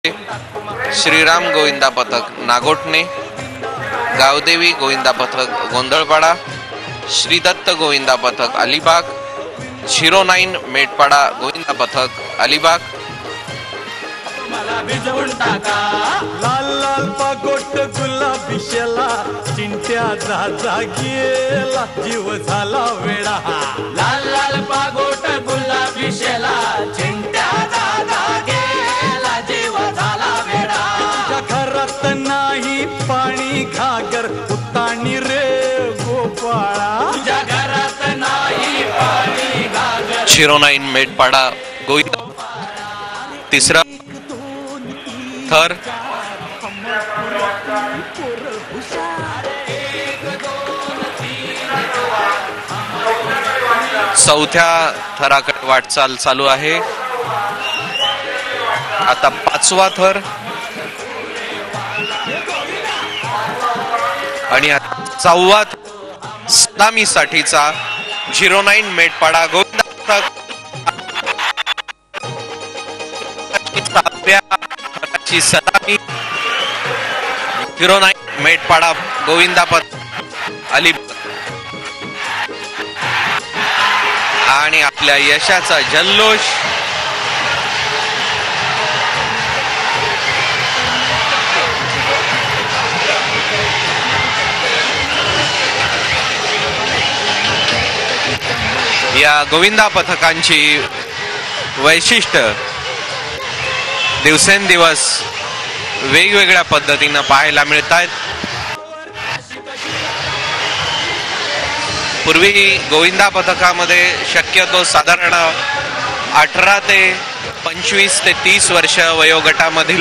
श्रीराम गोविंदा पथक नागोठणे, गावदेवी गोविंदा पथक गोंधळपाडा, श्रीदत्त गोविंदा पथक अलिबाग, 09 मेटपाडा गोविंदा पथक अलिबाग। लाल लाल पागोट गुलाबी शेला चिंट्या जा गेला जीव झाला वेडा। लाल लाल पागोट गुलाबी शेला चिंट्या जा गेला जीव झाला वेडा। तुझ्या घरात नाही पाणी घागर उतानी रे गोपाळा। तुझ्या घरात नाही पाणी घागर। 09 मेटपाडा गोविंदा तिसरा थर, चौथ्या थराकडे वाटचाल चालू आहे। आता पाचवा थर आणि सहावा सलामी साठीचा 09 मेटपाडा गोविंदा पथक सलामी 09 मेटपाडा गोविंदा पथक अलिबाग आणि आपल्या यशाचा जल्लोष या गोविंदा पथकांची वैशिष्ट्य दिवसेंदिवस वेगवेगळ्या पद्धतीने पाहायला मिळतात। पूर्वी गोविंदा पथकामध्ये शक्यतो साधारण 18 ते 25 ते 30 वर्ष वयोगटामधील